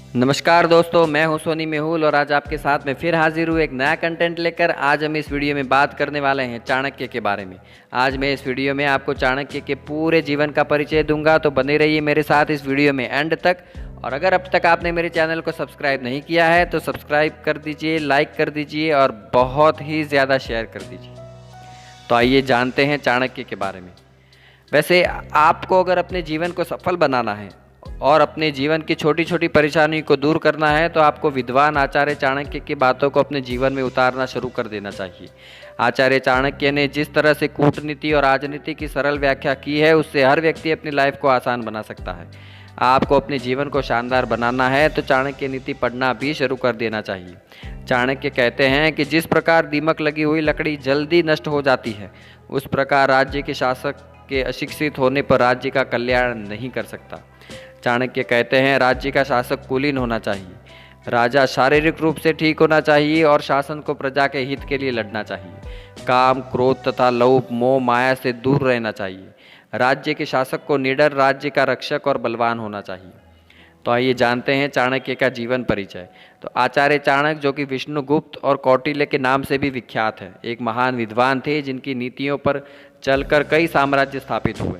नमस्कार दोस्तों, मैं हूं सोनी मेहुल और आज आपके साथ में फिर हाजिर हूँ एक नया कंटेंट लेकर। आज हम इस वीडियो में बात करने वाले हैं चाणक्य के बारे में। आज मैं इस वीडियो में आपको चाणक्य के पूरे जीवन का परिचय दूंगा, तो बने रहिए मेरे साथ इस वीडियो में एंड तक। और अगर अब तक आपने मेरे चैनल को सब्सक्राइब नहीं किया है तो सब्सक्राइब कर दीजिए, लाइक कर दीजिए और बहुत ही ज़्यादा शेयर कर दीजिए। तो आइए जानते हैं चाणक्य के बारे में। वैसे आपको अगर अपने जीवन को सफल बनाना है और अपने जीवन की छोटी छोटी परेशानी को दूर करना है तो आपको विद्वान आचार्य चाणक्य की बातों को अपने जीवन में उतारना शुरू कर देना चाहिए। आचार्य चाणक्य ने जिस तरह से कूटनीति और राजनीति की सरल व्याख्या की है, उससे हर व्यक्ति अपनी लाइफ को आसान बना सकता है। आपको अपने जीवन को शानदार बनाना है तो चाणक्य नीति पढ़ना भी शुरू कर देना चाहिए। चाणक्य कहते हैं कि जिस प्रकार दीमक लगी हुई लकड़ी जल्दी नष्ट हो जाती है, उस प्रकार राज्य के शासक के अशिक्षित होने पर राज्य का कल्याण नहीं कर सकता। चाणक्य कहते हैं राज्य का शासक कुलीन होना चाहिए। राजा शारीरिक रूप से ठीक होना चाहिए और शासन को प्रजा के हित के लिए लड़ना चाहिए। काम, क्रोध तथा लोभ, मोह, माया से दूर रहना चाहिए। राज्य के शासक को निडर, राज्य का रक्षक और बलवान होना चाहिए। तो आइए जानते हैं चाणक्य का जीवन परिचय। तो आचार्य चाणक्य, जो कि विष्णुगुप्त और कौटिल्य के नाम से भी विख्यात है, एक महान विद्वान थे जिनकी नीतियों पर चलकर कई साम्राज्य स्थापित हुए।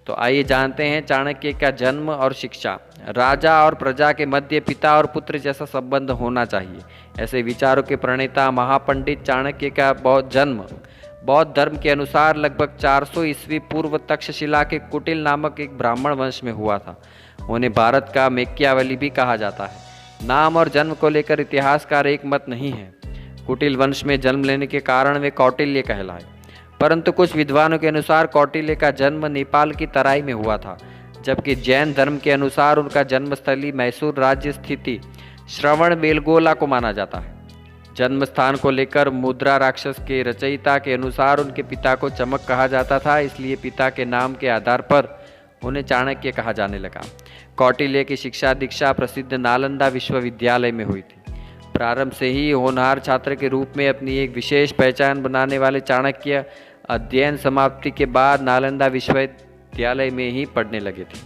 तो आइए जानते हैं चाणक्य का जन्म और शिक्षा। राजा और प्रजा के मध्य पिता और पुत्र जैसा संबंध होना चाहिए, ऐसे विचारों के प्रणेता महापंडित चाणक्य का जन्म बौद्ध धर्म के अनुसार लगभग 400 ईस्वी पूर्व तक्षशिला के कुटिल नामक एक ब्राह्मण वंश में हुआ था। उन्हें भारत का मैकियावेली भी कहा जाता है। नाम और जन्म को लेकर इतिहासकार एक मत नहीं है। कुटिल वंश में जन्म लेने के कारण वे कौटिल्य कहलाए, परंतु कुछ विद्वानों के अनुसार कौटिल्य का जन्म नेपाल की तराई में हुआ था, जबकि जैन धर्म के अनुसार उनका जन्मस्थली मैसूर राज्य स्थिति श्रवणबेलगोला को माना जाता है। जन्म स्थान को लेकर मुद्रा राक्षस के रचयिता के अनुसार उनके पिता को चमक कहा जाता था, इसलिए पिता के नाम के आधार पर उन्हें चाणक्य कहा जाने लगा। कौटिल्य की शिक्षा दीक्षा प्रसिद्ध नालंदा विश्वविद्यालय में हुई थी। प्रारंभ से ही होनहार छात्र के रूप में अपनी एक विशेष पहचान बनाने वाले चाणक्य अध्ययन समाप्ति के बाद नालंदा विश्वविद्यालय में ही पढ़ने लगे थे।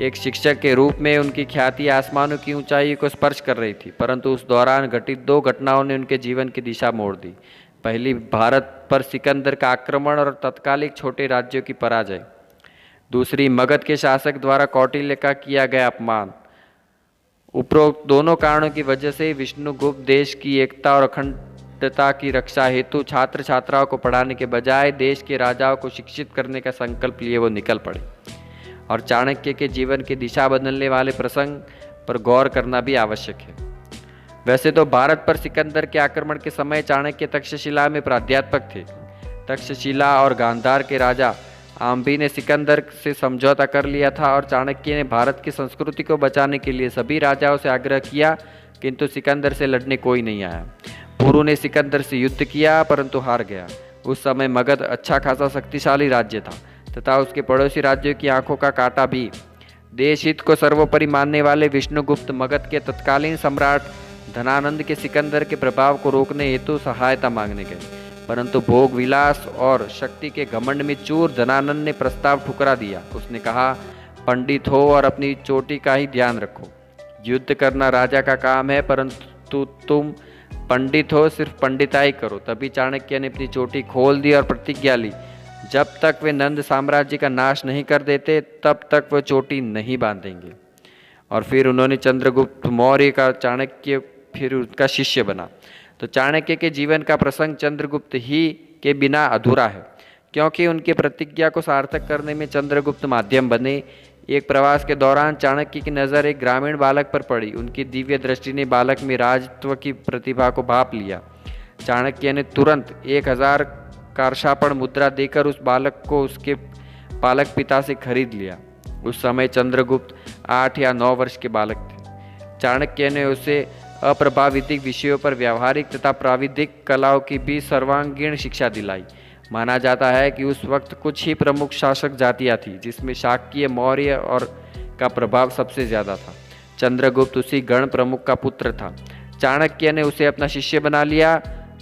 एक शिक्षक के रूप में उनकी ख्याति आसमानों की ऊंचाई को स्पर्श कर रही थी, परंतु उस दौरान घटित दो घटनाओं ने उनके जीवन की दिशा मोड़ दी। पहली, भारत पर सिकंदर का आक्रमण और तत्कालिक छोटे राज्यों की पराजय। दूसरी, मगध के शासक द्वारा कौटिल्य का किया गया अपमान। उपरोक्त दोनों कारणों की वजह से विष्णुगुप्त देश की एकता और अखंडता की रक्षा हेतु छात्र छात्राओं को पढ़ाने के बजाय देश के राजाओं को शिक्षित करने का संकल्प लिए वो निकल पड़े। और चाणक्य के जीवन की दिशा बदलने वाले प्रसंग पर गौर करना भी आवश्यक है। वैसे तो भारत पर सिकंदर के आक्रमण के समय चाणक्य तक्षशिला में प्राध्यापक थे। तक्षशिला और गांधार के राजा आम्बी ने सिकंदर से समझौता कर लिया था और चाणक्य ने भारत की संस्कृति को बचाने के लिए सभी राजाओं से आग्रह किया, किंतु सिकंदर से लड़ने कोई नहीं आया। पुरु ने सिकंदर से युद्ध किया परंतु हार गया। उस समय मगध अच्छा खासा शक्तिशाली राज्य था तथा उसके पड़ोसी राज्यों की आंखों का कांटा भी। देश हित को सर्वोपरि मानने वाले विष्णुगुप्त मगध के तत्कालीन सम्राट धनानंद के सिकंदर के प्रभाव को रोकने हेतु सहायता मांगने गए, परंतु भोग विलास और शक्ति के घमंड में चूर धनानंद ने प्रस्ताव ठुकरा दिया। उसने कहा, पंडित हो और अपनी चोटी का ही ध्यान रखो। युद्ध करना राजा का काम है, परंतु तुम पंडित हो, सिर्फ पंडिताई करो। तभी चाणक्य ने अपनी चोटी खोल दी और प्रतिज्ञा ली, जब तक वे नंद साम्राज्य का नाश नहीं कर देते तब तक वह चोटी नहीं बांधेंगे। और फिर उन्होंने चंद्रगुप्त मौर्य का चाणक्य फिर उनका शिष्य बना। तो चाणक्य के जीवन का प्रसंग चंद्रगुप्त ही के बिना अधूरा है, क्योंकि उनकी प्रतिज्ञा को सार्थक करने में चंद्रगुप्त माध्यम बने। एक प्रवास के दौरान चाणक्य की नज़र एक ग्रामीण बालक पर पड़ी। उनकी दिव्य दृष्टि ने बालक में राजत्व की प्रतिभा को भांप लिया। चाणक्य ने तुरंत 1000 कार्षापण मुद्रा देकर उस बालक को उसके पालक पिता से खरीद लिया। उस समय चंद्रगुप्त 8 या 9 वर्ष के बालक थे। चाणक्य ने उसे अप्रभावितिक विषयों पर व्यावहारिक तथा प्राविधिक कलाओं की भी सर्वांगीण शिक्षा दिलाई। माना जाता है कि उस वक्त कुछ ही प्रमुख शासक जातियां थी, जिसमें शाक्य, मौर्य और का प्रभाव सबसे ज़्यादा था। चंद्रगुप्त उसी गण प्रमुख का पुत्र था। चाणक्य ने उसे अपना शिष्य बना लिया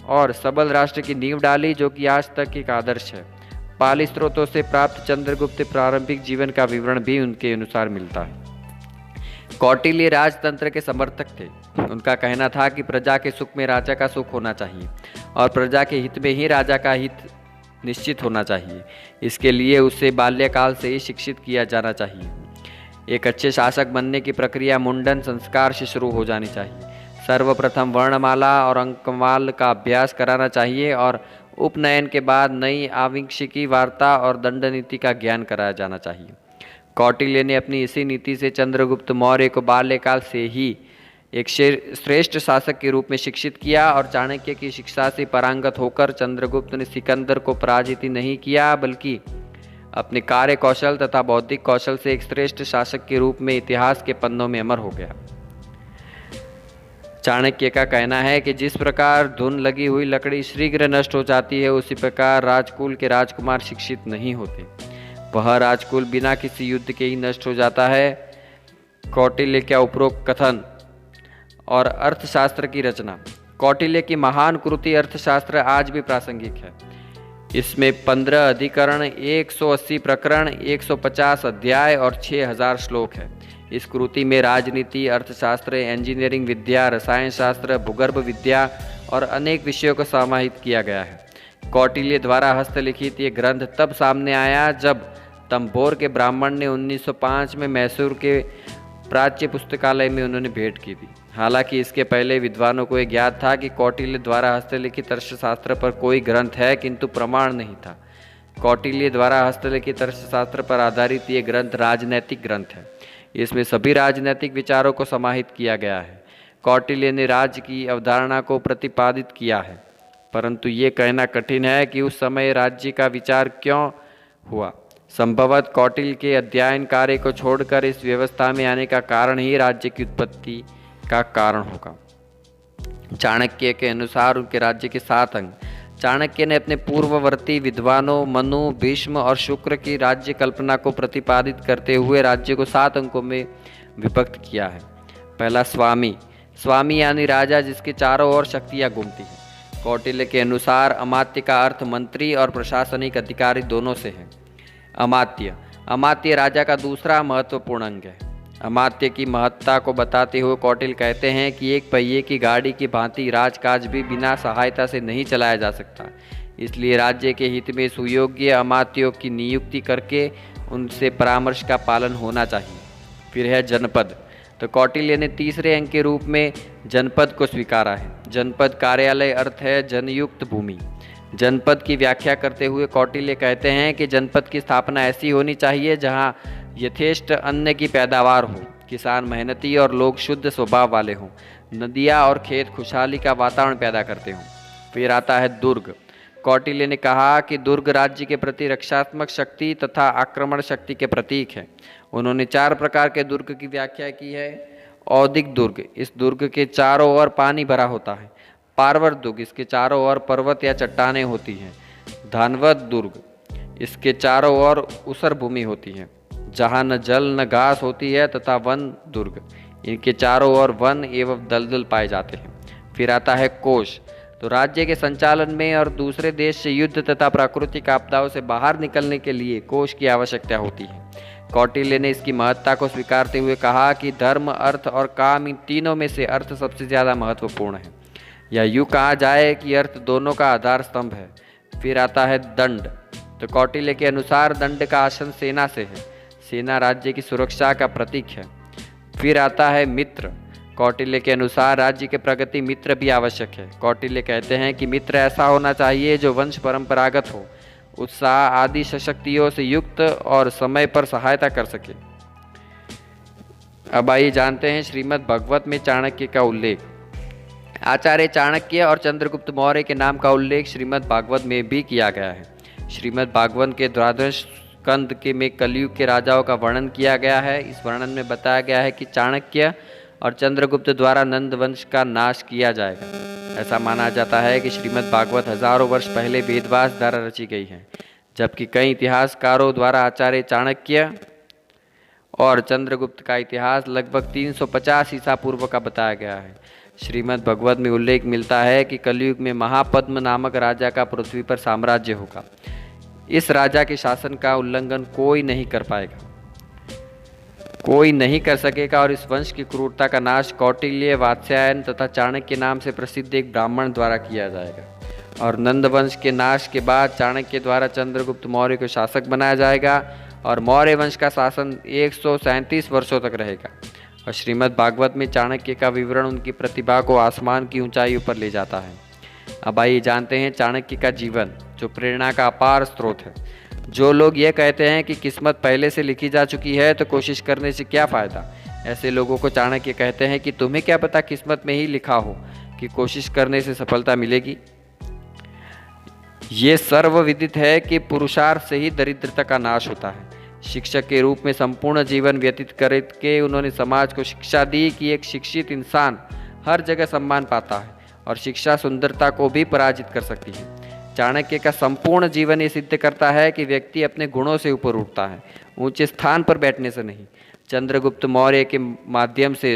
और सबल राष्ट्र की नींव डाली, जो कि आज तक एक आदर्श है। पाली स्रोतों से प्राप्त चंद्रगुप्त प्रारंभिक जीवन का विवरण भी उनके अनुसार मिलता है। कौटिल्य राजतंत्र के समर्थक थे। उनका कहना था कि प्रजा के सुख में राजा का सुख होना चाहिए और प्रजा के हित में ही राजा का हित निश्चित होना चाहिए। इसके लिए उसे बाल्यकाल से ही शिक्षित किया जाना चाहिए। एक अच्छे शासक बनने की प्रक्रिया मुंडन संस्कार से शुरू हो जानी चाहिए। सर्वप्रथम वर्णमाला और अंकमाल का अभ्यास कराना चाहिए और उपनयन के बाद नई आविंशिकी वार्ता और दंड नीति का ज्ञान कराया जाना चाहिए। कौटिल्य ने अपनी इसी नीति से चंद्रगुप्त मौर्य को बाल्यकाल से ही एक श्रेष्ठ शासक के रूप में शिक्षित किया और चाणक्य की शिक्षा से पारंगत होकर चंद्रगुप्त ने सिकंदर को पराजित नहीं किया, बल्कि अपने कार्य कौशल तथा बौद्धिक कौशल से एक श्रेष्ठ शासक के रूप में इतिहास के पन्नों में अमर हो गया। चाणक्य का कहना है कि जिस प्रकार धुन लगी हुई लकड़ी शीघ्र नष्ट हो जाती है, उसी प्रकार राजकुल के राजकुमार शिक्षित नहीं होते। वह राजकुल बिना किसी युद्ध के ही नष्ट हो जाता है। कौटिल्य का उपरोक्त कथन और अर्थशास्त्र की रचना। कौटिल्य की महान कृति अर्थशास्त्र आज भी प्रासंगिक है। इसमें 15 अधिकरण, 180 प्रकरण, 150 अध्याय और 6000 श्लोक है। इस कृति में राजनीति, अर्थशास्त्र, इंजीनियरिंग विद्या, रसायन शास्त्र, भूगर्भ विद्या और अनेक विषयों को समाहित किया गया है। कौटिल्य द्वारा हस्तलिखित ये ग्रंथ तब सामने आया जब तंबोर के ब्राह्मण ने 1905 में मैसूर के प्राच्य पुस्तकालय में उन्होंने भेंट की थी। हालांकि इसके पहले विद्वानों को यह ज्ञात था कि कौटिल्य द्वारा हस्तलिखित अर्थशास्त्र पर कोई ग्रंथ है, किंतु प्रमाण नहीं था। कौटिल्य द्वारा हस्तलिखित अर्थशास्त्र पर आधारित ये ग्रंथ राजनैतिक ग्रंथ है। इसमें सभी राजनैतिक विचारों को समाहित किया गया है। कौटिल्य ने राज्य की अवधारणा को प्रतिपादित किया है, परंतु ये कहना कठिन है कि उस समय राज्य का विचार क्यों हुआ। संभवतः कौटिल्य के अध्ययन कार्य को छोड़कर इस व्यवस्था में आने का कारण ही राज्य की उत्पत्ति का कारण होगा। चाणक्य के अनुसार उनके राज्य के 7 अंग। चाणक्य ने अपने पूर्ववर्ती विद्वानों मनु, भीष्म और शुक्र की राज्य कल्पना को प्रतिपादित करते हुए राज्य को 7 अंकों में विभक्त किया है। पहला स्वामी। स्वामी यानी राजा जिसके चारों ओर शक्तियाँ घूमती हैं। कौटिल्य के अनुसार अमात्य का अर्थ मंत्री और प्रशासनिक अधिकारी दोनों से है। अमात्य। अमात्य राजा का दूसरा महत्वपूर्ण अंग है। अमात्य की महत्ता को बताते हुए कौटिल्य कहते हैं कि एक पहिए की गाड़ी की भांति राजकाज भी बिना सहायता से नहीं चलाया जा सकता। इसलिए राज्य के हित में सुयोग्य अमात्यों की नियुक्ति करके उनसे परामर्श का पालन होना चाहिए। फिर है जनपद। तो कौटिल्य ने तीसरे अंग के रूप में जनपद को स्वीकारा है। जनपद कार्यालय अर्थ है जनयुक्त भूमि। जनपद की व्याख्या करते हुए कौटिल्य कहते हैं कि जनपद की स्थापना ऐसी होनी चाहिए जहां यथेष्ट अन्न की पैदावार हो, किसान मेहनती और लोग शुद्ध स्वभाव वाले हों, नदियाँ और खेत खुशहाली का वातावरण पैदा करते हों। फिर आता है दुर्ग। कौटिल्य ने कहा कि दुर्ग राज्य के प्रति रक्षात्मक शक्ति तथा आक्रमण शक्ति के प्रतीक है। उन्होंने 4 प्रकार के दुर्ग की व्याख्या की है। औदिक दुर्ग, इस दुर्ग के चारों ओर पानी भरा होता है। पार्वत दुर्ग, इसके चारों ओर पर्वत या चट्टानें होती हैं। धानवत दुर्ग, इसके चारों ओर ऊसर भूमि होती है जहाँ न जल न घास होती है। तथा वन दुर्ग, इनके चारों ओर वन एवं दलदल पाए जाते हैं। फिर आता है कोश। तो राज्य के संचालन में और दूसरे देश से युद्ध तथा प्राकृतिक आपदाओं से बाहर निकलने के लिए कोश की आवश्यकता होती है। कौटिल्य ने इसकी महत्ता को स्वीकारते हुए कहा कि धर्म, अर्थ और काम, इन तीनों में से अर्थ सबसे ज़्यादा महत्वपूर्ण है, या यूँ कहा जाए कि अर्थ दोनों का आधार स्तंभ है। फिर आता है दंड। तो कौटिल्य के अनुसार दंड का आसन सेना से है। सेना राज्य की सुरक्षा का प्रतीक है। फिर आता है मित्र। कौटिल्य के अनुसार राज्य के प्रगति मित्र भी आवश्यक है। कौटिल्य कहते हैं कि मित्र ऐसा होना चाहिए जो वंश परंपरागत हो, उत्साह आदि शक्तियों से युक्त और समय पर सहायता कर सके। अब आइए जानते हैं श्रीमद् भागवत में चाणक्य का उल्लेख। आचार्य चाणक्य और चंद्रगुप्त मौर्य के नाम का उल्लेख श्रीमद् भागवत में भी किया गया है। श्रीमद् भागवत के द्वादश स्कंद के में कलयुग के राजाओं का वर्णन किया गया है। इस वर्णन में बताया गया है कि चाणक्य और चंद्रगुप्त द्वारा नंद वंश का नाश किया जाएगा। ऐसा माना जाता है कि श्रीमद् भागवत हजारों वर्ष पहले वेदव्यास द्वारा रची गई है, जबकि कई इतिहासकारों द्वारा आचार्य चाणक्य और चंद्रगुप्त का इतिहास लगभग 350 ईसा पूर्व का बताया गया है। श्रीमद् भागवत में उल्लेख मिलता है कि कलयुग में महापद्म नामक राजा का पृथ्वी पर साम्राज्य होगा। इस राजा के शासन का उल्लंघन कोई नहीं कर पाएगा। कोई नहीं कर सकेगा और इस वंश की क्रूरता का नाश कौटिल्य, वात्स्यायन तथा चाणक्य नाम से प्रसिद्ध एक ब्राह्मण द्वारा किया जाएगा। और नंद वंश के नाश के बाद चाणक्य द्वारा चंद्रगुप्त मौर्य को शासक बनाया जाएगा और मौर्य वंश का शासन 137 वर्षों तक रहेगा। और श्रीमद् भागवत में चाणक्य का विवरण उनकी प्रतिभा को आसमान की ऊंचाइयों पर ले जाता है। अब आइए जानते हैं चाणक्य का जीवन, जो प्रेरणा का अपार स्रोत है। जो लोग ये कहते हैं कि किस्मत पहले से लिखी जा चुकी है तो कोशिश करने से क्या फ़ायदा, ऐसे लोगों को चाणक्य कहते हैं कि तुम्हें क्या पता किस्मत में ही लिखा हो कि कोशिश करने से सफलता मिलेगी। ये सर्वविदित है कि पुरुषार्थ से ही दरिद्रता का नाश होता है। शिक्षक के रूप में संपूर्ण जीवन व्यतीत करके उन्होंने समाज को शिक्षा दी कि एक शिक्षित इंसान हर जगह सम्मान पाता है और शिक्षा सुंदरता को भी पराजित कर सकती है। चाणक्य का संपूर्ण जीवन ये सिद्ध करता है कि व्यक्ति अपने गुणों से ऊपर उठता है, ऊंचे स्थान पर बैठने से नहीं। चंद्रगुप्त मौर्य के माध्यम से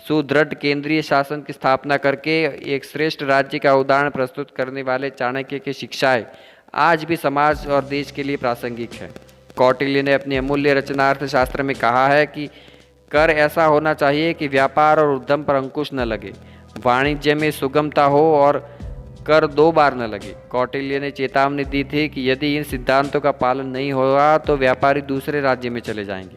सुदृढ़ केंद्रीय शासन की स्थापना करके एक श्रेष्ठ राज्य का उदाहरण प्रस्तुत करने वाले चाणक्य की शिक्षाएं आज भी समाज और देश के लिए प्रासंगिक है। कौटिल्य ने अपनी अमूल्य रचना अर्थशास्त्र में कहा है कि कर ऐसा होना चाहिए कि व्यापार और उद्यम पर अंकुश न लगे, वाणिज्य में सुगमता हो और कर 2 बार न लगे। कौटिल्य ने चेतावनी दी थी कि यदि इन सिद्धांतों का पालन नहीं होगा तो व्यापारी दूसरे राज्य में चले जाएंगे।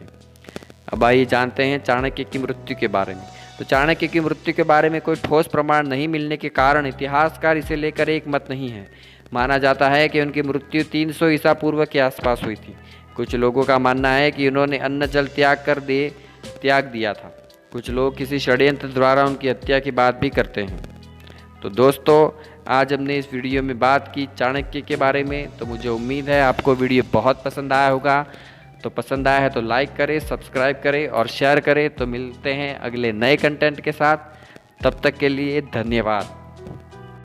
अब आइए जानते हैं चाणक्य की मृत्यु के बारे में। तो चाणक्य की मृत्यु के बारे में कोई ठोस प्रमाण नहीं मिलने के कारण इतिहासकार इसे लेकर एक मत नहीं है। माना जाता है कि उनकी मृत्यु 300 ईसा पूर्व के आसपास हुई थी। कुछ लोगों का मानना है कि उन्होंने अन्न जल त्याग दिया था। कुछ लोग किसी षड्यंत्र द्वारा उनकी हत्या की बात भी करते हैं। तो दोस्तों, आज हमने इस वीडियो में बात की चाणक्य के बारे में। तो मुझे उम्मीद है आपको वीडियो बहुत पसंद आया होगा। तो पसंद आया है तो लाइक करें, सब्सक्राइब करें और शेयर करें। तो मिलते हैं अगले नए कंटेंट के साथ। तब तक के लिए धन्यवाद।